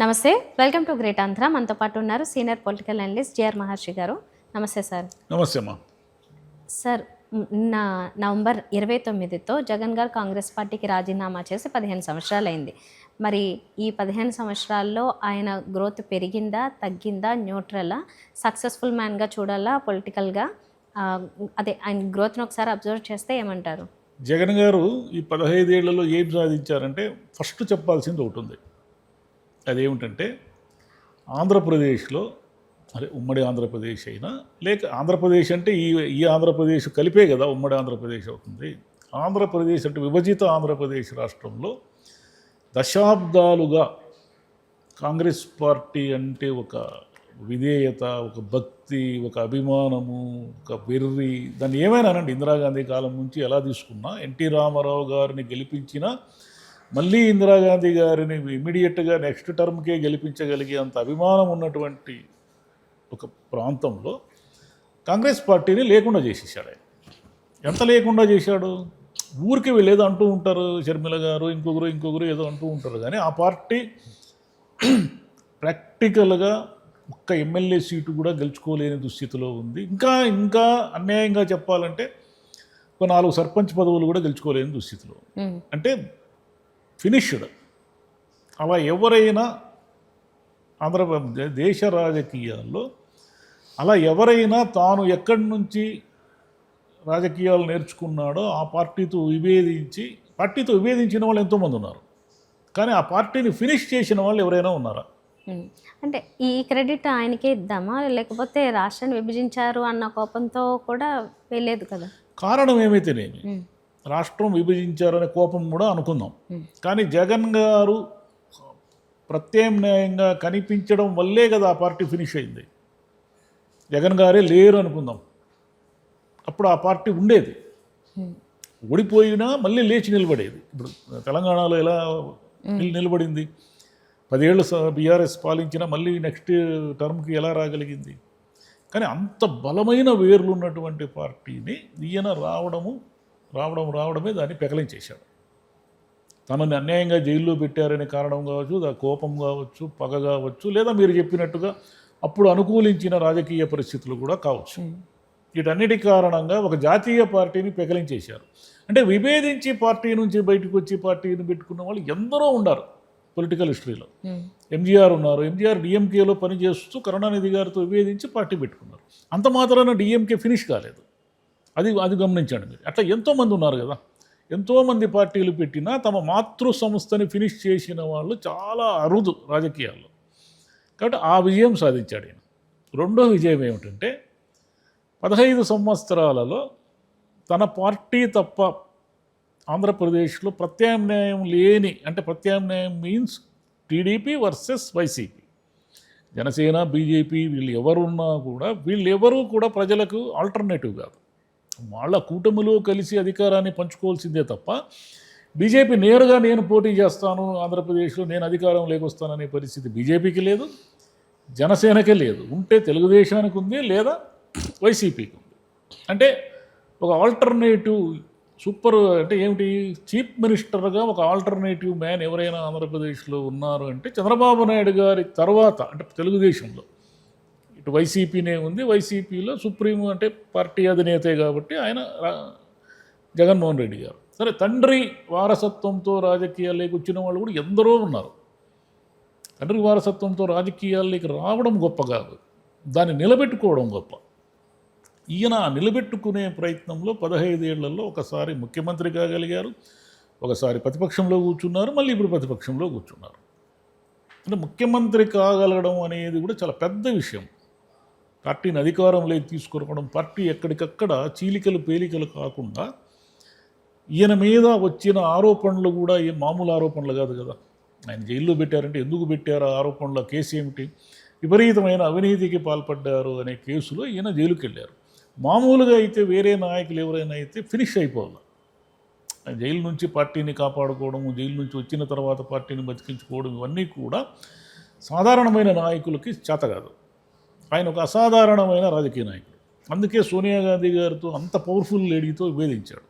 నమస్తే, welcome to great Andhra. మనతో పాటు ఉన్నారు సీనియర్ పొలిటికల్ అనలిస్ట్ జిఆర్ మహర్షి గారు. నమస్తే సార్. నమస్తే అమ్మా. సార్, నిన్న నవంబర్ 29తో జగన్ గారు కాంగ్రెస్ పార్టీకి రాజీనామా చేసి 15 సంవత్సరాలైంది. మరి ఈ 15 సంవత్సరాల్లో ఆయన గ్రోత్ పెరిగిందా, తగ్గిందా, న్యూట్రలా, సక్సెస్ఫుల్ మ్యాన్గా చూడాలా, పొలిటికల్గా అదే ఆయన గ్రోత్ను ఒకసారి అబ్జర్వ్ చేస్తే ఏమంటారు? జగన్ గారు ఈ 15 ఏళ్లలో ఏం సాధించారంటే ఫస్ట్ చెప్పాల్సింది ఒకటి ఉంది. అదేమిటంటే ఆంధ్రప్రదేశ్లో, అదే ఉమ్మడి ఆంధ్రప్రదేశ్ అయినా లేక ఆంధ్రప్రదేశ్ అంటే ఈ ఆంధ్రప్రదేశ్ కలిపే కదా ఉమ్మడి ఆంధ్రప్రదేశ్ అవుతుంది. ఆంధ్రప్రదేశ్ అంటే విభజిత ఆంధ్రప్రదేశ్ రాష్ట్రంలో దశాబ్దాలుగా కాంగ్రెస్ పార్టీ అంటే ఒక విధేయత, ఒక భక్తి, ఒక అభిమానము, ఒక వెర్రి, దాన్ని ఏమైనా అనండి, ఇందిరాగాంధీ కాలం నుంచి ఎలా తీసుకున్నా, ఎన్టీ రామారావు గారిని గెలిపించినా మళ్ళీ ఇందిరాగాంధీ గారిని ఇమీడియట్గా నెక్స్ట్ టర్మ్కే గెలిపించగలిగే అంత అభిమానం ఉన్నటువంటి ఒక ప్రాంతంలో కాంగ్రెస్ పార్టీని లేకుండా చేసేసాడు ఆయన. ఎంత లేకుండా చేశాడు? ఊరికి వీళ్ళేదో అంటూ ఉంటారు, షర్మిల గారు ఇంకొకరు ఏదో అంటూ ఉంటారు, కానీ ఆ పార్టీ ప్రాక్టికల్గా ఒక్క ఎమ్మెల్యే సీటు కూడా గెలుచుకోలేని దుస్థితిలో ఉంది. ఇంకా అన్యాయంగా చెప్పాలంటే ఒక 4 సర్పంచ్ పదవులు కూడా గెలుచుకోలేని దుస్థితిలో, అంటే ఫినిష్డ్. అలా ఎవరైనా దేశ రాజకీయాల్లో అలా ఎవరైనా తాను ఎక్కడి నుంచి రాజకీయాలు నేర్చుకున్నాడో ఆ పార్టీతో విభేదించిన వాళ్ళు ఎంతోమంది ఉన్నారు, కానీ ఆ పార్టీని ఫినిష్ చేసిన వాళ్ళు ఎవరైనా ఉన్నారా? అంటే ఈ క్రెడిట్ ఆయనకే ఇద్దామా, లేకపోతే రాష్ట్రాన్ని విభజించారు అన్న కోపంతో కూడా వెళ్ళలేదు కదా? కారణం ఏమైతేనేమి, రాష్ట్రం విభజించారనే కోపం కూడా అనుకుందాం, కానీ జగన్ గారు ప్రత్యామ్నాయంగా కనిపించడం వల్లే కదా ఆ పార్టీ ఫినిష్ అయింది. జగన్ గారే లేరు అనుకుందాం, అప్పుడు ఆ పార్టీ ఉండేది, ఓడిపోయినా మళ్ళీ లేచి నిలబడేది. ఇప్పుడు తెలంగాణలో ఎలా నిలబడింది? 10 ఏళ్ళు బీఆర్ఎస్ పాలించినా మళ్ళీ నెక్స్ట్ టర్మ్కి ఎలా రాగలిగింది? కానీ అంత బలమైన వేర్లు ఉన్నటువంటి పార్టీని ఈయన రావడమే దాన్ని పెకలించేశాడు. తనని అన్యాయంగా జైల్లో పెట్టారనే కారణం కావచ్చు, కోపం కావచ్చు, పగ కావచ్చు, లేదా మీరు చెప్పినట్టుగా అప్పుడు అనుకూలించిన రాజకీయ పరిస్థితులు కూడా కావచ్చు. వీటన్నిటి కారణంగా ఒక జాతీయ పార్టీని పెకలించేశారు. అంటే విభేదించి పార్టీ నుంచి బయటకు వచ్చి పార్టీని పెట్టుకున్న వాళ్ళు ఎందరో ఉన్నారు పొలిటికల్ హిస్టరీలో. ఎంజీఆర్ ఉన్నారు. ఎంజీఆర్ డిఎంకేలో పనిచేస్తూ కరుణానిధి గారితో విభేదించి పార్టీ పెట్టుకున్నారు. అంత మాత్రాన డిఎంకే ఫినిష్ కాలేదు. అది గమనించండి మీరు. అట్లా ఎంతోమంది ఉన్నారు కదా. ఎంతోమంది పార్టీలు పెట్టినా తమ మాతృ సంస్థని ఫినిష్ చేసిన వాళ్ళు చాలా అరుదు రాజకీయాల్లో. కాబట్టి ఆ విజయం సాధించాడు ఆయన. రెండో విజయం ఏమిటంటే 15 సంవత్సరాలలో తన పార్టీ తప్ప ఆంధ్రప్రదేశ్లో ప్రత్యామ్నాయం లేని, అంటే ప్రత్యామ్నాయం means TDP versus YCP, Janasena, BJP, వీళ్ళెవరూ కూడా ప్రజలకు ఆల్టర్నేటివ్ కాదు. వాళ్ళ కూటమిలో కలిసి అధికారాన్ని పంచుకోవాల్సిందే తప్ప బీజేపీ నేరుగా నేను పోటీ చేస్తాను ఆంధ్రప్రదేశ్లో, నేను అధికారం లేకొస్తాననే పరిస్థితి బీజేపీకి లేదు, జనసేనకే లేదు. ఉంటే తెలుగుదేశానికి ఉంది, లేదా వైసీపీకి ఉంది. అంటే ఒక ఆల్టర్నేటివ్ అంటే ఏమిటి, చీఫ్ మినిస్టర్గా ఒక ఆల్టర్నేటివ్ మ్యాన్ ఎవరైనా ఆంధ్రప్రదేశ్లో ఉన్నారు అంటే చంద్రబాబు నాయుడు గారి తర్వాత, అంటే తెలుగుదేశంలో ఇటు వైసీపీనే ఉంది, వైసీపీలో సుప్రీం అంటే పార్టీ అధినేతే కాబట్టి ఆయన జగన్మోహన్ రెడ్డి గారు. సరే, తండ్రి వారసత్వంతో రాజకీయాల్లోకి వచ్చిన వాళ్ళు కూడా ఎందరో ఉన్నారు. తండ్రి వారసత్వంతో రాజకీయాల్లోకి రావడం గొప్ప కాదు, దాన్ని నిలబెట్టుకోవడం గొప్ప. ఈయన నిలబెట్టుకునే ప్రయత్నంలో 15 ఏళ్లలో ఒకసారి ముఖ్యమంత్రి కాగలిగారు, ఒకసారి ప్రతిపక్షంలో కూర్చున్నారు, మళ్ళీ ఇప్పుడు ప్రతిపక్షంలో కూర్చున్నారు. అంటే ముఖ్యమంత్రి కాగలగడం అనేది కూడా చాలా పెద్ద విషయం. పార్టీని అధికారంలోకి తీసుకురావడం, పార్టీ ఎక్కడికక్కడ చీలికలు పేలికలు కాకుండా. ఈయన మీద వచ్చిన ఆరోపణలు కూడా ఏం మామూలు ఆరోపణలు కాదు కదా. ఆయన జైల్లో పెట్టారంటే ఎందుకు పెట్టారు, ఆరోపణల కేసు ఏమిటి, విపరీతమైన అవినీతికి పాల్పడ్డారు అనే కేసులో ఈయన జైలుకి వెళ్ళారు. మామూలుగా అయితే వేరే నాయకులు ఎవరైనా అయితే ఫినిష్ అయిపోవాలి. జైలు నుంచి పార్టీని కాపాడుకోవడము, జైలు నుంచి వచ్చిన తర్వాత పార్టీని బతికించుకోవడం, ఇవన్నీ కూడా సాధారణమైన నాయకులకి చేత కాదు. ఆయన ఒక అసాధారణమైన రాజకీయ నాయకుడు. అందుకే సోనియా గాంధీ గారితో, అంత పవర్ఫుల్ లేడీతో విభేదించాడు.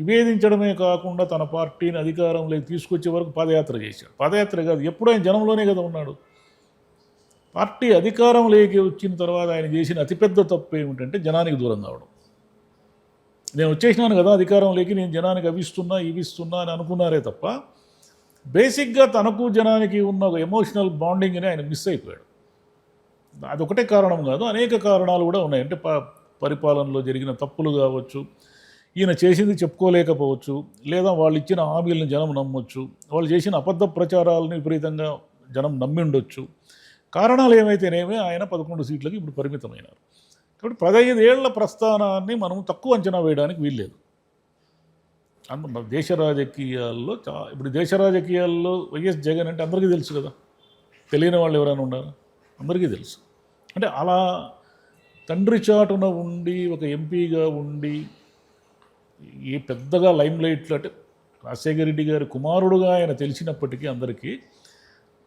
విభేదించడమే కాకుండా తన పార్టీని అధికారంలోకి తీసుకొచ్చే వరకు పాదయాత్ర చేశాడు. పాదయాత్ర కాదు, ఎప్పుడూ ఆయన జనంలోనే కదా ఉన్నాడు. పార్టీ అధికారంలోకి వచ్చిన తర్వాత ఆయన చేసిన అతిపెద్ద తప్పు ఏమిటంటే జనానికి దూరం కావడం. నేను వచ్చేసినాను కదా అధికారంలోకి, నేను జనానికి అవిస్తున్నా ఇవిస్తున్నా అని అనుకున్నారే తప్ప బేసిక్గా తనకు జనానికి ఉన్న ఒక ఎమోషనల్ బాండింగ్ని ఆయన మిస్ అయిపోయాడు. అదొకటే కారణం కాదు, అనేక కారణాలు కూడా ఉన్నాయి. అంటే పరిపాలనలో జరిగిన తప్పులు కావచ్చు, ఈయన చేసింది చెప్పుకోలేకపోవచ్చు, లేదా వాళ్ళు ఇచ్చిన హామీలను జనం నమ్మొచ్చు, వాళ్ళు చేసిన అబద్ధ ప్రచారాలను విపరీతంగా జనం నమ్మి ఉండొచ్చు. కారణాలు ఏమైతేనేమి ఆయన 11 సీట్లకి ఇప్పుడు పరిమితమైనారు. కాబట్టి 15 ఏళ్ల ప్రస్థానాన్ని మనం తక్కువ అంచనా వేయడానికి వీల్లేదు. దేశ రాజకీయాల్లో ఇప్పుడు దేశ రాజకీయాల్లో వైఎస్ జగన్ అంటే అందరికీ తెలుసు కదా, తెలియని వాళ్ళు ఎవరైనా ఉన్నారా? అందరికీ తెలుసు. అంటే అలా తండ్రి చాటున ఉండి ఒక ఎంపీగా ఉండి ఏ పెద్దగా లైమ్లైట్లో, అంటే రాజశేఖర రెడ్డి గారి కుమారుడుగా ఆయన తెలిసినప్పటికీ అందరికీ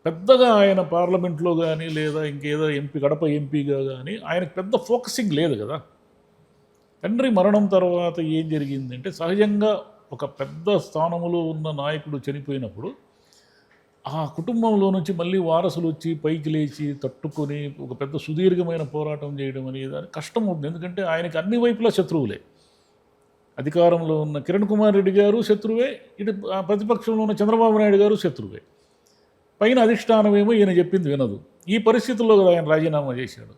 పెద్దగా ఆయన పార్లమెంట్లో కానీ లేదా ఇంకేదో గడప ఎంపీగా కానీ ఆయనకు పెద్ద ఫోకసింగ్ లేదు కదా. తండ్రి మరణం తర్వాత ఏం జరిగిందంటే సహజంగా ఒక పెద్ద స్థానంలో ఉన్న నాయకుడు చనిపోయినప్పుడు ఆ కుటుంబంలో నుంచి మళ్ళీ వారసులు వచ్చి పైకి లేచి తట్టుకొని ఒక పెద్ద సుదీర్ఘమైన పోరాటం చేయడం అనేది కష్టం అవుతుంది. ఎందుకంటే ఆయనకి అన్ని వైపులా శత్రువులే. అధికారంలో ఉన్న కిరణ్ కుమార్ రెడ్డి గారు శత్రువే, ఇటు ప్రతిపక్షంలో ఉన్న చంద్రబాబు నాయుడు గారు శత్రువే, పైన అధిష్టానమేమో ఈయన చెప్పింది వినదు. ఈ పరిస్థితుల్లో కదా ఆయన రాజీనామా చేశాడు.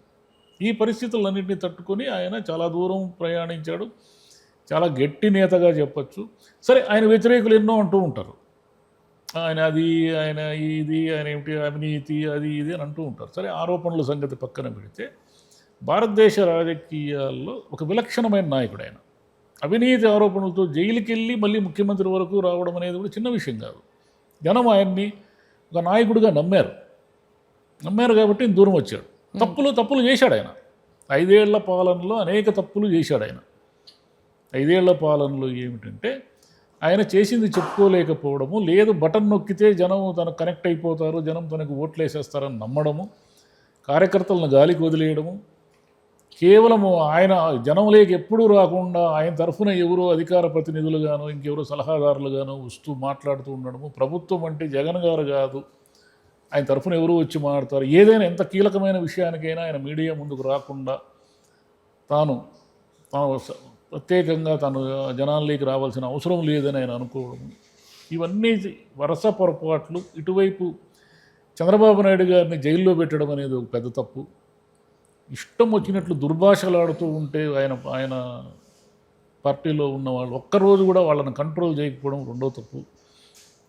ఈ పరిస్థితులన్నింటినీ తట్టుకొని ఆయన చాలా దూరం ప్రయాణించాడు. చాలా గట్టి నేతగా చెప్పచ్చు. సరే, ఆయన వ్యతిరేకులు ఎన్నో అంటూ ఉంటారు, ఆయన అది, ఆయన ఇది, ఆయన ఏమిటి అవినీతి అది ఇది అని అంటూ ఉంటారు. సరే, ఆరోపణల సంగతి పక్కన పెడితే భారతదేశ రాజకీయాల్లో ఒక విలక్షణమైన నాయకుడు ఆయన. అవినీతి ఆరోపణలతో జైలుకి వెళ్ళి మళ్ళీ ముఖ్యమంత్రి వరకు రావడం అనేది కూడా చిన్న విషయం కాదు. జనం ఆయన్ని ఒక నాయకుడిగా నమ్మారు కాబట్టి దూరం వచ్చాడు. తప్పులు చేశాడు ఆయన. 5 ఏళ్ల పాలనలో అనేక తప్పులు చేశాడు ఆయన. 5 ఏళ్ల పాలనలో ఏమిటంటే ఆయన చేసింది చెప్పుకోలేకపోవడము, లేదు బటన్ నొక్కితే జనం తనకు కనెక్ట్ అయిపోతారు, జనం తనకు ఓట్లు వేసేస్తారని నమ్మడము, కార్యకర్తలను గాలికి వదిలేయడము, కేవలము ఆయన జనంలోకి ఎప్పుడూ రాకుండా ఆయన తరఫున ఎవరో అధికార ప్రతినిధులుగానో ఇంకెవరో సలహాదారులుగానో వస్తూ మాట్లాడుతూ ఉండడము. ప్రభుత్వం అంటే జగన్ గారు కాదు, ఆయన తరఫున ఎవరు వచ్చి మాట్లాడతారు. ఏదైనా ఎంత కీలకమైన విషయానికైనా ఆయన మీడియా ముందుకు రాకుండా తాను ప్రత్యేకంగా తను జనాల్లోకి రావాల్సిన అవసరం లేదని ఆయన అనుకోవడం, ఇవన్నీ వరుస పొరపాట్లు. ఇటువైపు చంద్రబాబు నాయుడు గారిని జైల్లో పెట్టడం అనేది ఒక పెద్ద తప్పు. ఇష్టం వచ్చినట్లు దుర్భాషలాడుతూ ఉంటే ఆయన పార్టీలో ఉన్న వాళ్ళు ఒక్కరోజు కూడా వాళ్ళని కంట్రోల్ చేయకపోవడం రెండో తప్పు.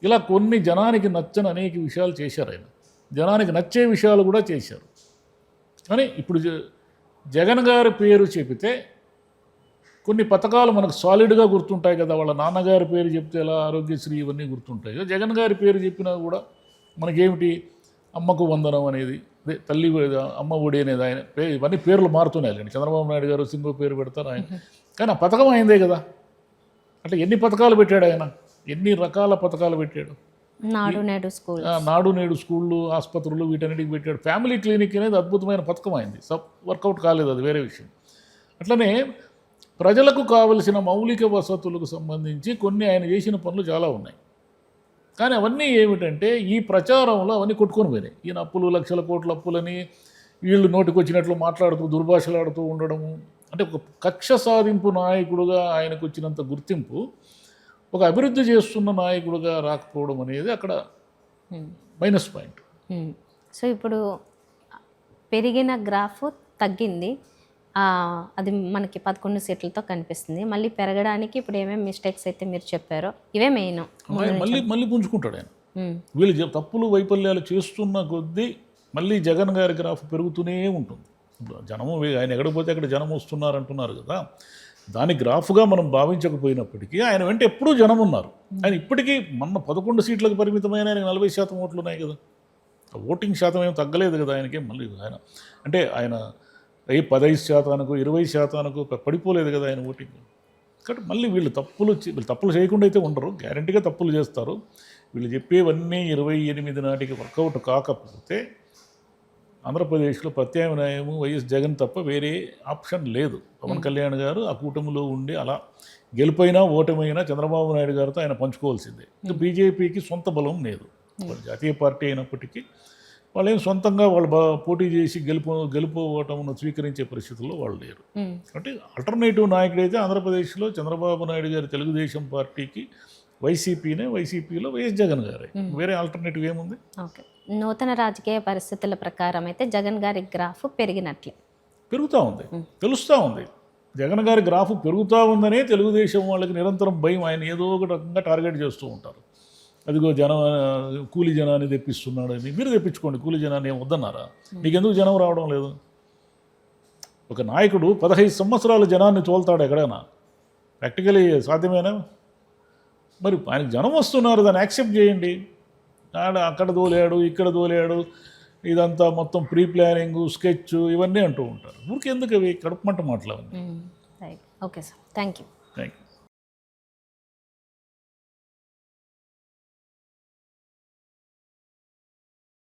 ఇలా కొన్ని జనానికి నచ్చని అనేక విషయాలు చేశారు ఆయన. జనానికి నచ్చే విషయాలు కూడా చేశారు. కానీ ఇప్పుడు జగన్ గారి పేరు చెబితే కొన్ని పథకాలు మనకు సాలిడ్గా గుర్తుంటాయి కదా. వాళ్ళ నాన్నగారి పేరు చెప్తే ఎలా ఆరోగ్యశ్రీ ఇవన్నీ గుర్తుంటాయి. జగన్ గారి పేరు చెప్పినా కూడా మనకేమిటి, అమ్మకు వందనం అనేది, తల్లి అమ్మ ఒడి అనేది, ఆయన ఇవన్నీ పేర్లు మారుతున్నాయి. చంద్రబాబు నాయుడు గారు సింగో పేరు పెడతారు ఆయన, కానీ ఆ పథకం అయిందే కదా. అంటే ఎన్ని పథకాలు పెట్టాడు ఆయన, ఎన్ని రకాల పథకాలు పెట్టాడు. నాడు నేడు స్కూళ్ళు, ఆసుపత్రులు, వీటన్నిటికి పెట్టాడు. ఫ్యామిలీ క్లినిక్ అనేది అద్భుతమైన పథకం అయింది. వర్కౌట్ కాలేదు, అది వేరే విషయం. అట్లనే ప్రజలకు కావలసిన మౌలిక వసతులకు సంబంధించి కొన్ని ఆయన చేసిన పనులు చాలా ఉన్నాయి. కానీ అవన్నీ ఏమిటంటే ఈ ప్రచారంలో అవన్నీ కొట్టుకొని పోయినాయి. ఈయన అప్పులు, లక్షల కోట్ల అప్పులని వీళ్ళు నోటికి వచ్చినట్లు మాట్లాడుతూ దుర్భాషలాడుతూ ఉండడము. అంటే ఒక కక్ష సాధింపు నాయకుడుగా ఆయనకు వచ్చినంత గుర్తింపు ఒక అభివృద్ధి చేస్తున్న నాయకుడుగా రాకపోవడం అనేది అక్కడ మైనస్ పాయింట్. సో ఇప్పుడు పెరిగిన గ్రాఫ్ తగ్గింది, అది మనకి 11 సీట్లతో కనిపిస్తుంది. మళ్ళీ పెరగడానికి ఇప్పుడు ఏమేమి మిస్టేక్స్ అయితే మీరు చెప్పారో ఇవే మెయిన్. మళ్ళీ పుంజుకుంటాడు ఆయన. వీళ్ళు తప్పులు వైఫల్యాలు చేస్తున్న కొద్దీ మళ్ళీ జగన్ గారి గ్రాఫ్ పెరుగుతూనే ఉంటుంది. జనము ఆయన ఎక్కడికి పోతే అక్కడ జనం వస్తున్నారు అంటున్నారు కదా, దాని గ్రాఫ్గా మనం భావించకపోయినప్పటికీ ఆయన వెంట ఎప్పుడూ జనం ఉన్నారు. ఆయన ఇప్పటికీ మొన్న 11 సీట్లకు పరిమితమైన ఆయనకి 40% ఓట్లు ఉన్నాయి కదా. ఓటింగ్ శాతం ఏం తగ్గలేదు కదా ఆయనకి. మళ్ళీ ఆయన అంటే ఆయన 15%, 20% పడిపోలేదు కదా ఆయన ఓటింగ్. కాబట్టి మళ్ళీ వీళ్ళు తప్పులు చేయకుండా అయితే ఉండరు, గ్యారంటీగా తప్పులు చేస్తారు. వీళ్ళు చెప్పేవన్నీ 28 నాటికి వర్కౌట్ కాకపోతే ఆంధ్రప్రదేశ్లో ప్రత్యామ్నాయము వైఎస్ జగన్ తప్ప వేరే ఆప్షన్ లేదు. పవన్ కళ్యాణ్ గారు ఆ కూటమిలో ఉండి అలా గెలుపైనా ఓటమైనా చంద్రబాబు నాయుడు గారితో ఆయన పంచుకోవాల్సిందే. ఇంకా బీజేపీకి సొంత బలం లేదు. వాళ్ళు జాతీయ పార్టీ అయినప్పటికీ వాళ్ళు ఏం సొంతంగా వాళ్ళు పోటీ చేసి గెలుపు ఓటమును స్వీకరించే పరిస్థితుల్లో వాళ్ళు లేరు. అంటే ఆల్టర్నేటివ్ నాయకుడు అయితే ఆంధ్రప్రదేశ్లో చంద్రబాబు నాయుడు గారి తెలుగుదేశం పార్టీకి వైసీపీలో వైఎస్ జగన్ గారే. వేరే ఆల్టర్నేటివ్ ఏముంది? ఓకే, నూతన రాజకీయ పరిస్థితుల ప్రకారం అయితే జగన్ గారి గ్రాఫ్ పెరిగినట్లే పెరుగుతూ ఉంది, తెలుస్తూ ఉంది. జగన్ గారి గ్రాఫ్ పెరుగుతూ ఉందనే తెలుగుదేశం వాళ్ళకి నిరంతరం భయం. ఆయన ఏదో ఒక రకంగా టార్గెట్ చేస్తూ ఉంటారు. అదిగో కూలీ జనాన్ని తెప్పిస్తున్నాడు అని. మీరు తెప్పించుకోండి, కూలీ జనాన్ని ఏం వద్దన్నారా? మీకెందుకు జనం రావడం లేదు? ఒక నాయకుడు 15 సంవత్సరాలు జనాన్ని తోలుతాడు ఎక్కడైనా? ప్రాక్టికలీ సాధ్యమేనా? మరి ఆయనకు జనం వస్తున్నారు, దాన్ని యాక్సెప్ట్ చేయండి. అక్కడ తోలాడు, ఇక్కడ తోలాడు, ఇదంతా మొత్తం ప్రీ ప్లానింగ్, స్కెచ్ ఇవన్నీ అంటూ ఉంటారు. ఊరికి ఎందుకు అవి కడుపుమంట మాటలు అవన్నీ? Okay sir, thank you. Thank you.